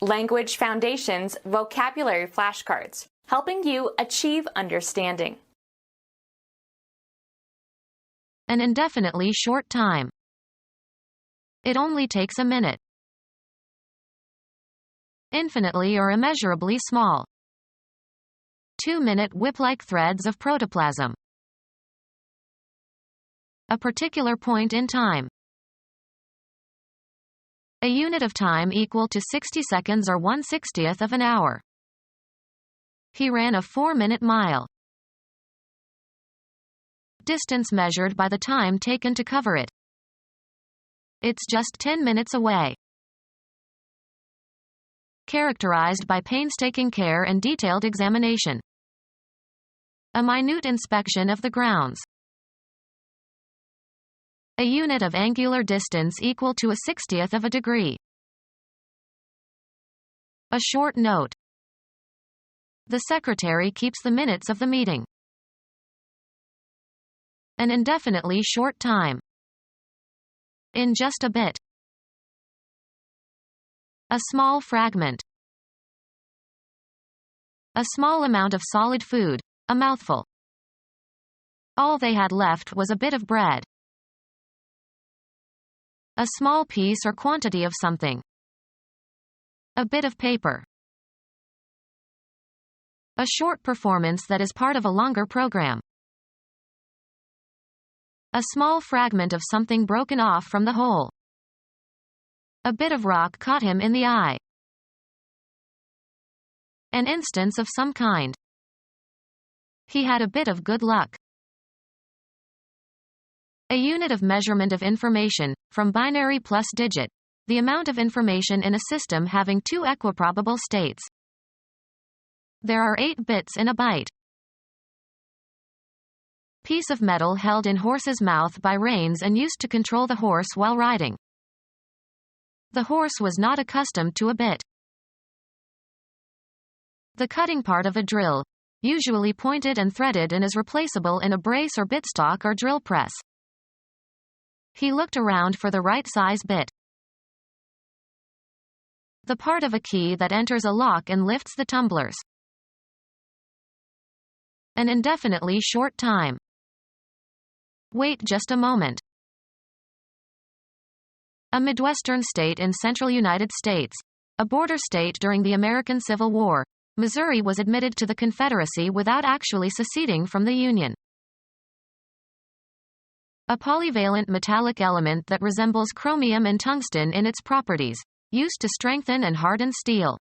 Language Foundations Vocabulary Flashcards, helping you achieve understanding. An indefinitely short time. It only takes a minute. Infinitely or immeasurably small. 2-minute whip-like threads of protoplasm. A particular point in time. A unit of time equal to 60 seconds or 1/60th of an hour. He ran a 4-minute mile. Distance measured by the time taken to cover it. It's just 10 minutes away. Characterized by painstaking care and detailed examination. A minute inspection of the grounds. A unit of angular distance equal to a 60th of a degree. A short note. The secretary keeps the minutes of the meeting. An indefinitely short time. In just a bit. A small fragment. A small amount of solid food, a mouthful. All they had left was a bit of bread. A small piece or quantity of something. A bit of paper. A short performance that is part of a longer program. A small fragment of something broken off from the whole. A bit of rock caught him in the eye. An instance of some kind. He had a bit of good luck. A unit of measurement of information, from binary plus digit. The amount of information in a system having two equiprobable states. There are 8 bits in a byte. Piece of metal held in horse's mouth by reins and used to control the horse while riding. The horse was not accustomed to a bit. The cutting part of a drill, usually pointed and threaded and is replaceable in a brace or bitstock or drill press. He looked around for the right size bit. The part of a key that enters a lock and lifts the tumblers. An indefinitely short time. Wait just a moment. A Midwestern state in central United States, a border state during the American Civil War, Missouri was admitted to the Confederacy without actually seceding from the Union. A polyvalent metallic element that resembles chromium and tungsten in its properties, used to strengthen and harden steel.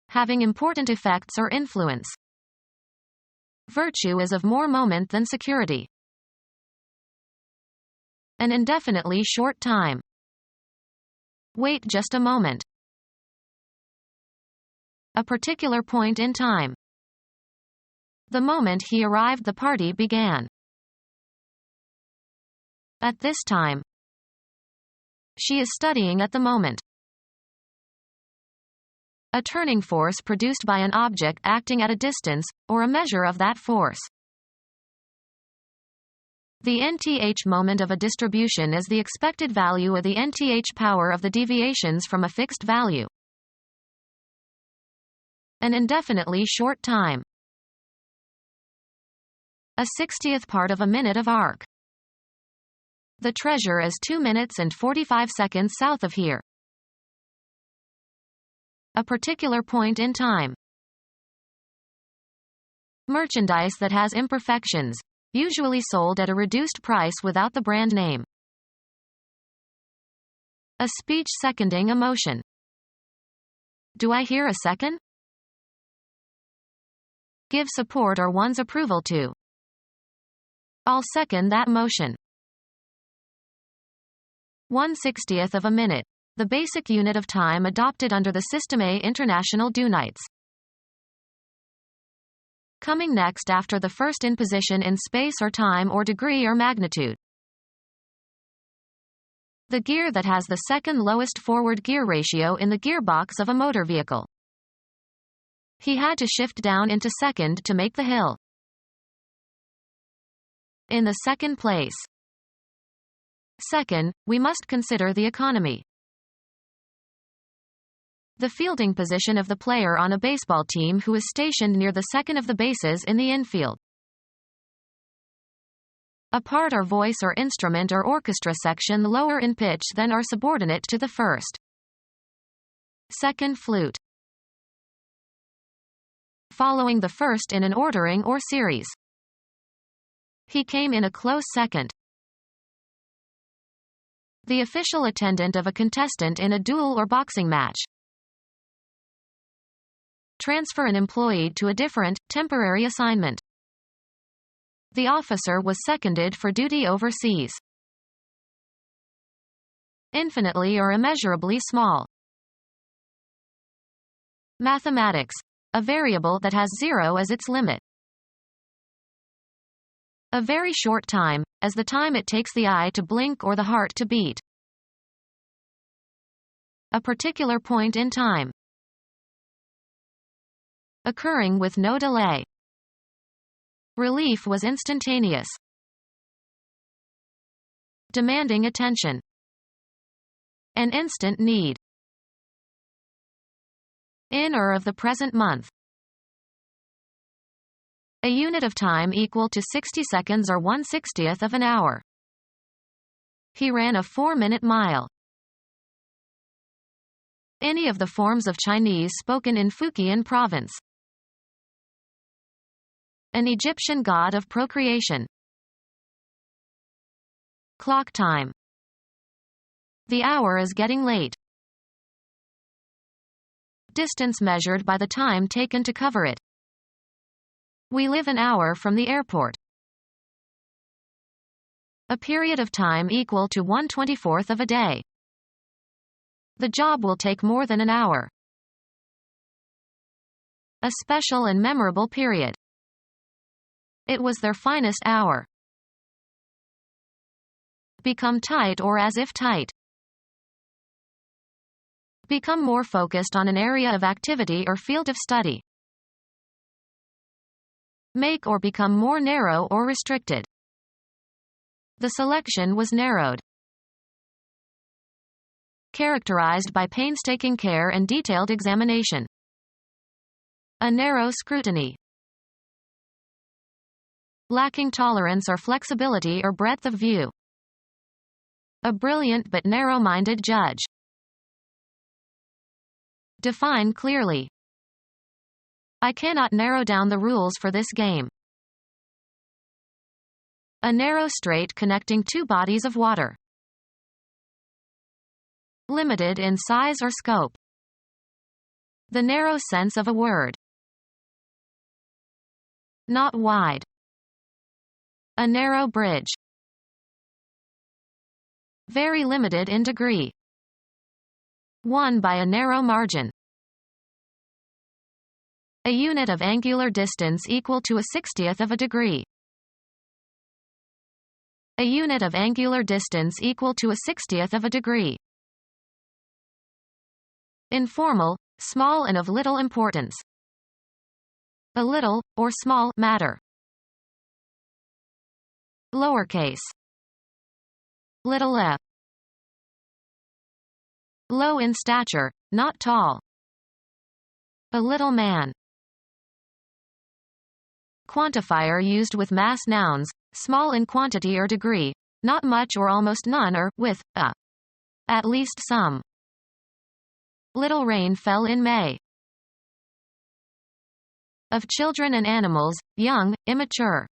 Having important effects or influence. Virtue is of more moment than security. An indefinitely short time. Wait just a moment. A particular point in time. The moment he arrived, the party began. At this time. She is studying at the moment. A turning force produced by an object acting at a distance, or a measure of that force. The nth moment of a distribution is the expected value of the nth power of the deviations from a fixed value. An indefinitely short time. A 60th part of a minute of arc. The treasure is 2 minutes and 45 seconds south of here. A particular point in time. Merchandise that has imperfections, usually sold at a reduced price without the brand name. A speech seconding a motion. Do I hear a second? Give support or one's approval to. I'll second that motion. 1/60th of a minute. The basic unit of time adopted under the System A International Dunites. Coming next after the first in position in space or time or degree or magnitude. The gear that has the second lowest forward gear ratio in the gearbox of a motor vehicle. He had to shift down into second to make the hill. In the second place. Second, we must consider the economy. The fielding position of the player on a baseball team who is stationed near the second of the bases in the infield. A part or voice or instrument or orchestra section lower in pitch than or subordinate to the first. Second flute. Following the first in an ordering or series. He came in a close second. The official attendant of a contestant in a duel or boxing match. Transfer an employee to a different, temporary assignment. The officer was seconded for duty overseas. Infinitely or immeasurably small. Mathematics. A variable that has 0 as its limit. A very short time, as the time it takes the eye to blink or the heart to beat. A particular point in time. Occurring with no delay. Relief was instantaneous. Demanding attention. An instant need. In or of the present month. A unit of time equal to 60 seconds or 1/60th of an hour. He ran a 4-minute mile. Any of the forms of Chinese spoken in Fujian province. An Egyptian god of procreation. Clock time. The hour is getting late. Distance measured by the time taken to cover it. We live an hour from the airport. A period of time equal to 1/24th of a day. The job will take more than an hour. A special and memorable period. It was their finest hour. Become tight or as if tight. Become more focused on an area of activity or field of study. Make or become more narrow or restricted. The selection was narrowed. Characterized by painstaking care and detailed examination. A narrow scrutiny. Lacking tolerance or flexibility or breadth of view. A brilliant but narrow-minded judge. Define clearly. I cannot narrow down the rules for this game. A narrow strait connecting two bodies of water. Limited in size or scope. The narrow sense of a word. Not wide. A narrow bridge. Very limited in degree. Won by a narrow margin. A unit of angular distance equal to a 60th of a degree. A unit of angular distance equal to a 60th of a degree. Informal, small and of little importance. A little, or small, matter. Lowercase. Little f. Low in stature, not tall. A little man. Quantifier used with mass nouns, small in quantity or degree, not much or almost none or, with, a. At least some. Little rain fell in May. Of children and animals, young, immature.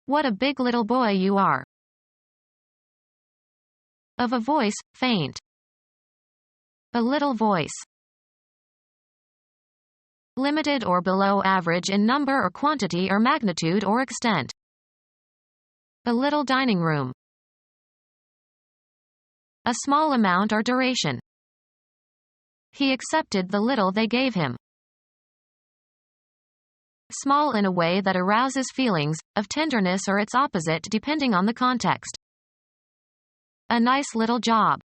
What a big little boy you are. Of a voice, faint. A little voice. Limited or below average in number or quantity or magnitude or extent. A little dining room. A small amount or duration. He accepted the little they gave him. Small in a way that arouses feelings, of tenderness or its opposite depending on the context. A nice little job.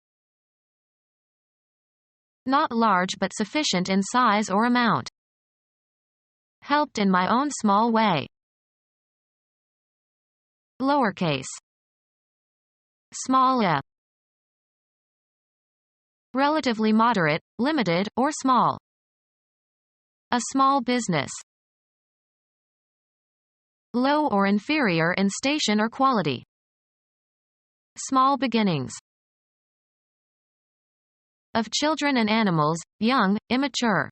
Not large but sufficient in size or amount. Helped in my own small way. Lowercase. Small f. Relatively moderate, limited, or small. A small business. Low or inferior in station or quality. Small beginnings. Of children and animals, young, immature.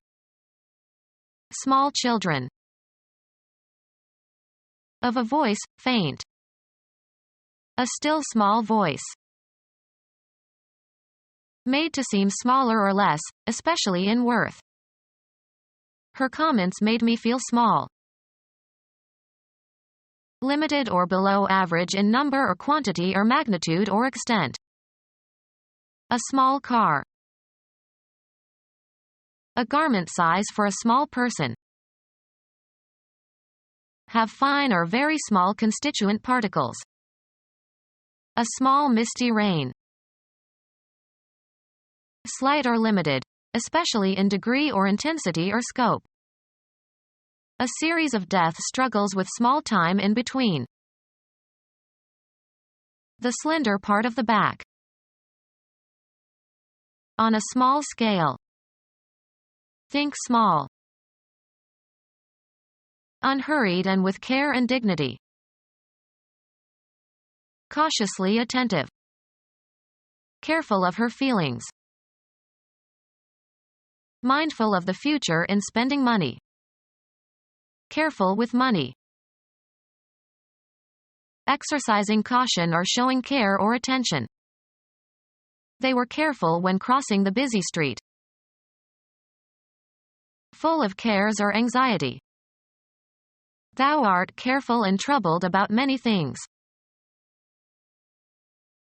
Small children. Of a voice, faint. A still small voice. Made to seem smaller or less, especially in worth. Her comments made me feel small. Limited or below average in number or quantity or magnitude or extent. A small car. A garment size for a small person. Have fine or very small constituent particles. A small misty rain. Slight or limited, especially in degree or intensity or scope. A series of death struggles with small time in between. The slender part of the back. On a small scale. Think small. Unhurried and with care and dignity. Cautiously attentive. Careful of her feelings. Mindful of the future in spending money. Careful with money. Exercising caution or showing care or attention. They were careful when crossing the busy street. Full of cares or anxiety. Thou art careful and troubled about many things.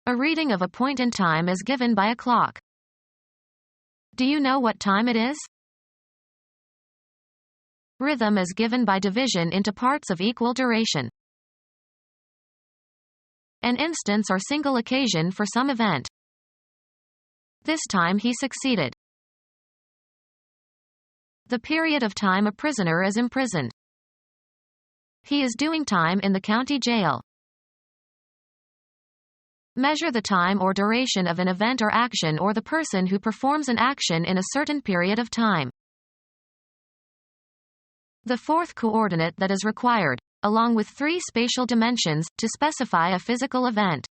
A reading of a point in time is given by a clock. Do you know what time it is? Rhythm is given by division into parts of equal duration. An instance or single occasion for some event. This time he succeeded. The period of time a prisoner is imprisoned. He is doing time in the county jail. Measure the time or duration of an event or action or the person who performs an action in a certain period of time. The fourth coordinate that is required, along with 3 spatial dimensions, to specify a physical event.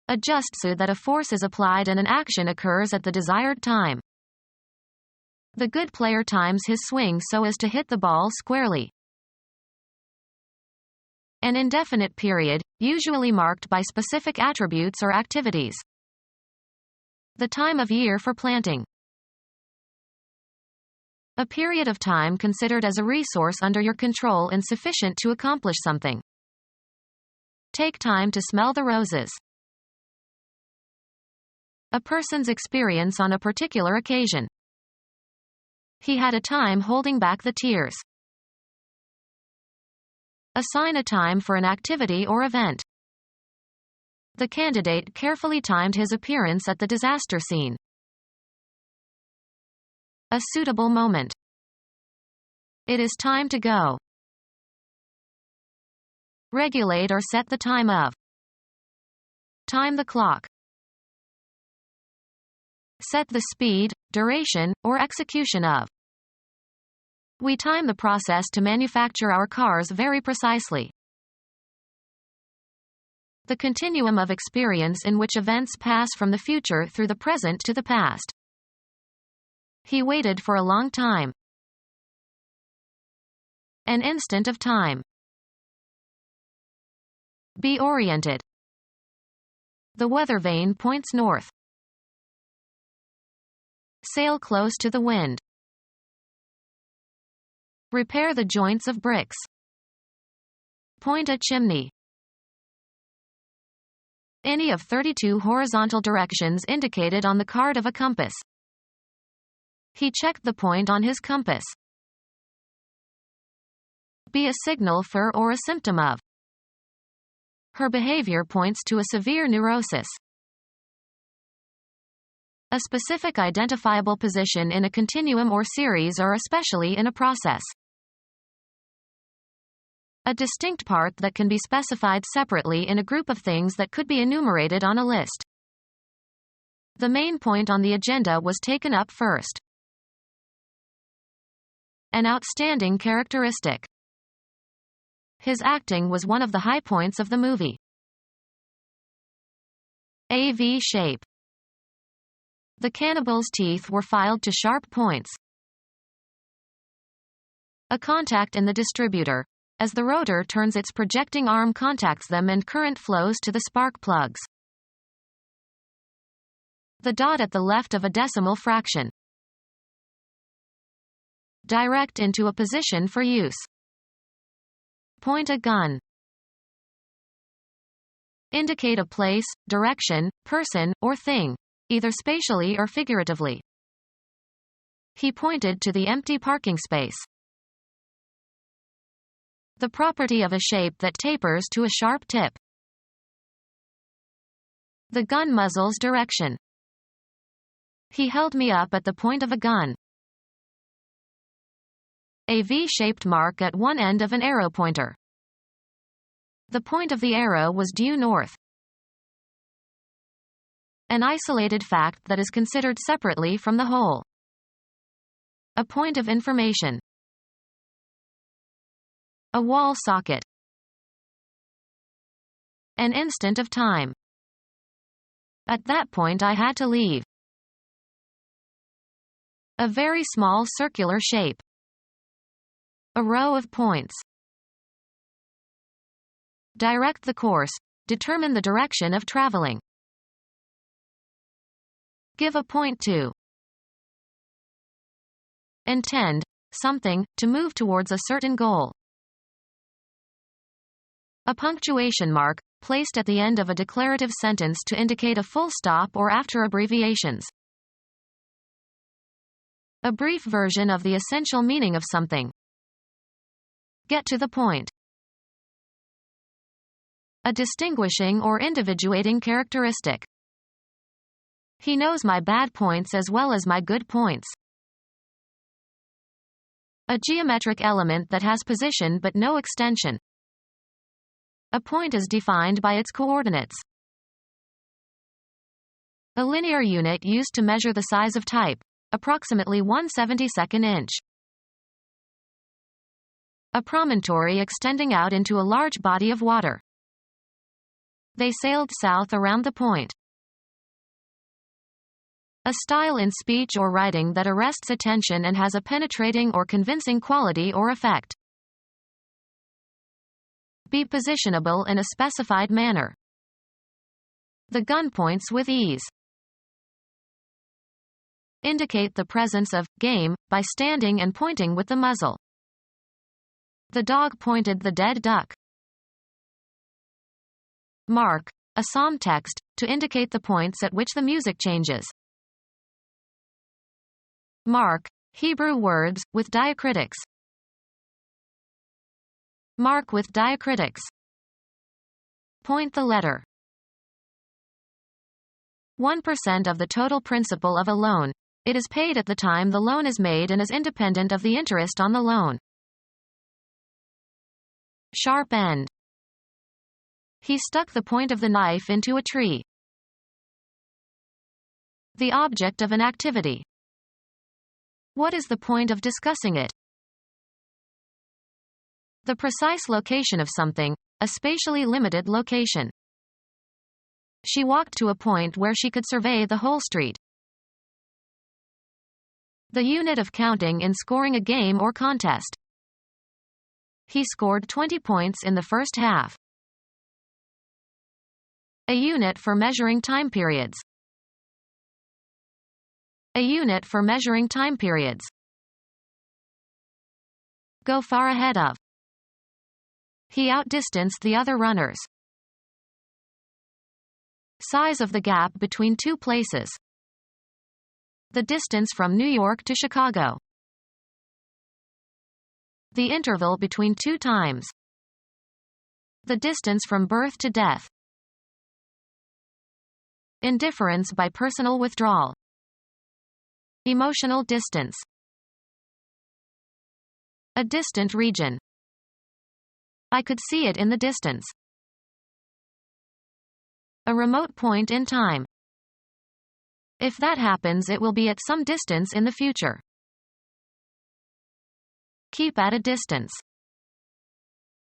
Adjust so that a force is applied and an action occurs at the desired time. The good player times his swing so as to hit the ball squarely. An indefinite period, usually marked by specific attributes or activities. The time of year for planting. A period of time considered as a resource under your control and sufficient to accomplish something. Take time to smell the roses. A person's experience on a particular occasion. He had a time holding back the tears. Assign a time for an activity or event. The candidate carefully timed his appearance at the disaster scene. A suitable moment. It is time to go. Regulate or set the time of. Time the clock. Set the speed, duration, or execution of. We time the process to manufacture our cars very precisely. The continuum of experience in which events pass from the future through the present to the past. He waited for a long time. An instant of time. Be oriented. The weather vane points north. Sail close to the wind. Repair the joints of bricks. Point a chimney. Any of 32 horizontal directions indicated on the card of a compass. He checked the point on his compass. Be a signal for or a symptom of. Her behavior points to a severe neurosis. A specific identifiable position in a continuum or series or especially in a process. A distinct part that can be specified separately in a group of things that could be enumerated on a list. The main point on the agenda was taken up first. An outstanding characteristic. His acting was one of the high points of the movie. A V shape. The cannibal's teeth were filed to sharp points. A contact in the distributor. As the rotor turns, its projecting arm contacts them and current flows to the spark plugs. The dot at the left of a decimal fraction. Direct into a position for use. Point a gun. Indicate a place, direction, person, or thing, either spatially or figuratively. He pointed to the empty parking space. The property of a shape that tapers to a sharp tip. The gun muzzle's direction. He held me up at the point of a gun. A V-shaped mark at one end of an arrow pointer. The point of the arrow was due north. An isolated fact that is considered separately from the whole. A point of information. A wall socket. An instant of time. At that point I had to leave. A very small circular shape. A row of points. Direct the course. Determine the direction of traveling. Give a point to. Intend something, to move towards a certain goal. A punctuation mark, placed at the end of a declarative sentence to indicate a full stop or after abbreviations. A brief version of the essential meaning of something. Get to the point. A distinguishing or individuating characteristic. He knows my bad points as well as my good points. A geometric element that has position but no extension. A point is defined by its coordinates. A linear unit used to measure the size of type, approximately 1/72 inch. A promontory extending out into a large body of water. They sailed south around the point. A style in speech or writing that arrests attention and has a penetrating or convincing quality or effect. Be positionable in a specified manner. The gun points with ease. Indicate the presence of game by standing and pointing with the muzzle. The dog pointed the dead duck. Mark, a psalm text, to indicate the points at which the music changes. Mark, Hebrew words, with diacritics. Mark with diacritics. Point the letter. 1% of the total principal of a loan. It is paid at the time the loan is made and is independent of the interest on the loan. Sharp end. He stuck the point of the knife into a tree. The object of an activity. What is the point of discussing it? The precise location of something, a spatially limited location. She walked to a point where she could survey the whole street. The unit of counting in scoring a game or contest. He scored 20 points in the first half. A unit for measuring time periods. A unit for measuring time periods. Go far ahead of. He outdistanced the other runners. Size of the gap between two places. The distance from New York to Chicago. The interval between two times. The distance from birth to death. Indifference by personal withdrawal. Emotional distance. A distant region. I could see it in the distance. A remote point in time. If that happens, it will be at some distance in the future. Keep at a distance.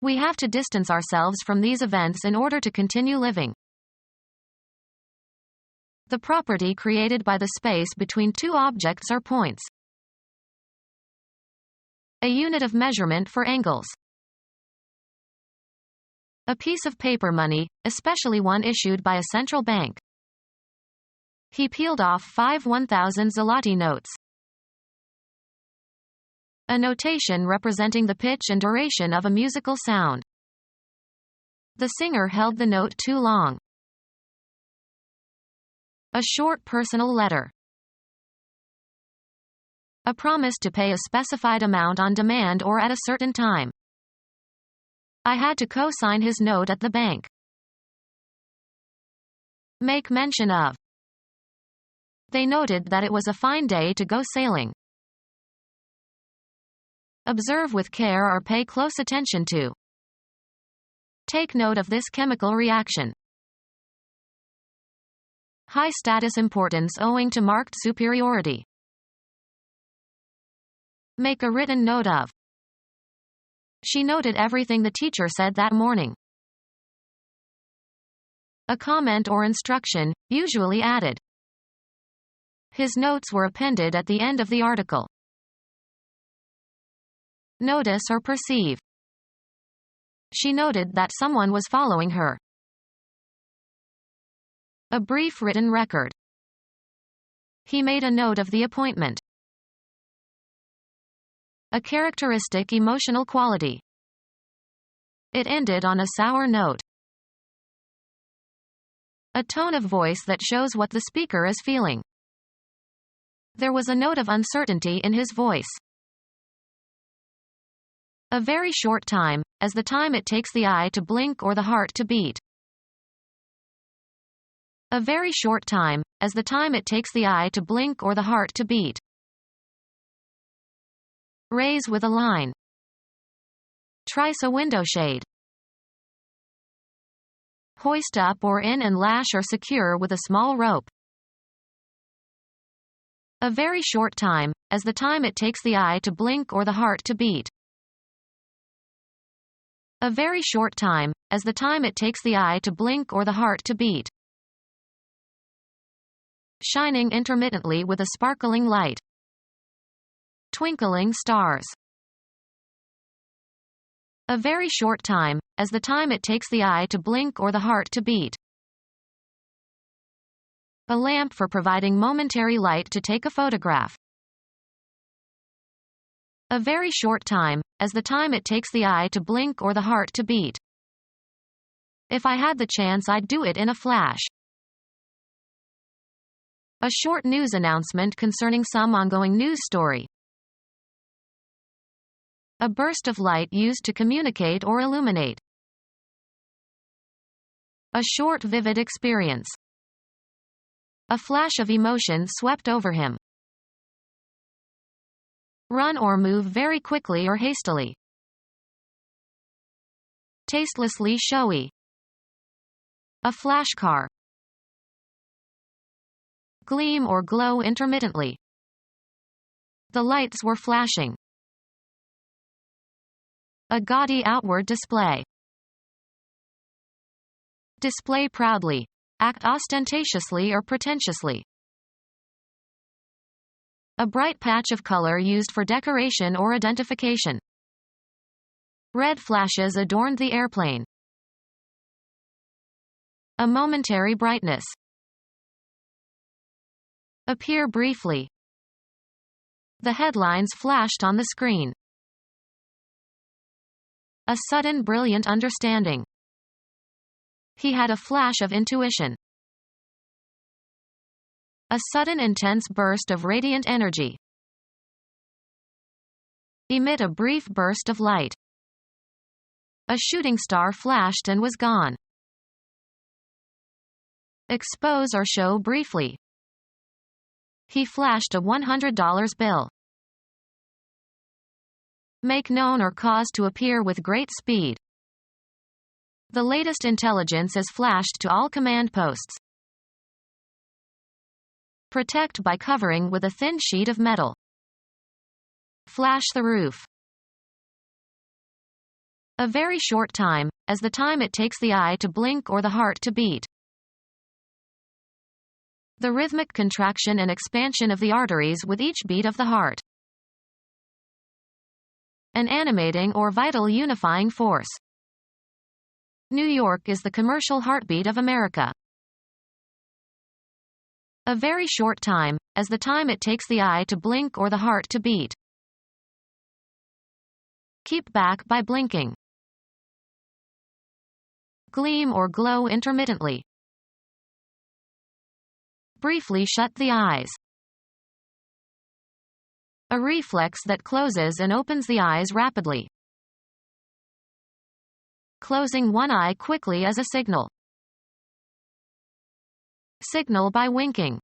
We have to distance ourselves from these events in order to continue living. The property created by the space between two objects are points. A unit of measurement for angles. A piece of paper money, especially one issued by a central bank. He peeled off 5 1,000 zloty notes. A notation representing the pitch and duration of a musical sound. The singer held the note too long. A short personal letter. A promise to pay a specified amount on demand or at a certain time. I had to co-sign his note at the bank. Make mention of. They noted that it was a fine day to go sailing. Observe with care or pay close attention to. Take note of this chemical reaction. High status importance owing to marked superiority. Make a written note of. She noted everything the teacher said that morning. A comment or instruction, usually added. His notes were appended at the end of the article. Notice or perceive. She noted that someone was following her. A brief written record. He made a note of the appointment. A characteristic emotional quality. It ended on a sour note. A tone of voice that shows what the speaker is feeling. There was a note of uncertainty in his voice. A very short time, as the time it takes the eye to blink or the heart to beat. A very short time, as the time it takes the eye to blink or the heart to beat. Raise with a line. Trice a window shade. Hoist up or in and lash or secure with a small rope. A very short time, as the time it takes the eye to blink or the heart to beat. A very short time, as the time it takes the eye to blink or the heart to beat. Shining intermittently with a sparkling light. Twinkling stars. A very short time, as the time it takes the eye to blink or the heart to beat. A lamp for providing momentary light to take a photograph. A very short time, as the time it takes the eye to blink or the heart to beat. If I had the chance, I'd do it in a flash. A short news announcement concerning some ongoing news story. A burst of light used to communicate or illuminate. A short vivid experience. A flash of emotion swept over him. Run or move very quickly or hastily. Tastelessly showy. A flash car. Gleam or glow intermittently. The lights were flashing. A gaudy outward display. Display proudly. Act ostentatiously or pretentiously. A bright patch of color used for decoration or identification. Red flashes adorned the airplane. A momentary brightness. Appear briefly. The headlines flashed on the screen. A sudden brilliant understanding. He had a flash of intuition. A sudden intense burst of radiant energy. Emit a brief burst of light. A shooting star flashed and was gone. Expose or show briefly. He flashed a $100 bill. Make known or cause to appear with great speed. The latest intelligence is flashed to all command posts. Protect by covering with a thin sheet of metal. Flash the roof. A very short time, as the time it takes the eye to blink or the heart to beat. The rhythmic contraction and expansion of the arteries with each beat of the heart. An animating or vital unifying force. New York is the commercial heartbeat of America. A very short time, as the time it takes the eye to blink or the heart to beat. Keep back by blinking. Gleam or glow intermittently. Briefly shut the eyes. A reflex that closes and opens the eyes rapidly. Closing one eye quickly as a signal. Signal by winking.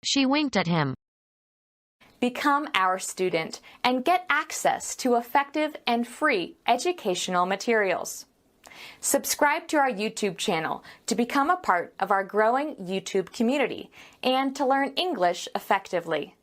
She winked at him. Become our student and get access to effective and free educational materials. Subscribe to our YouTube channel to become a part of our growing YouTube community and to learn English effectively.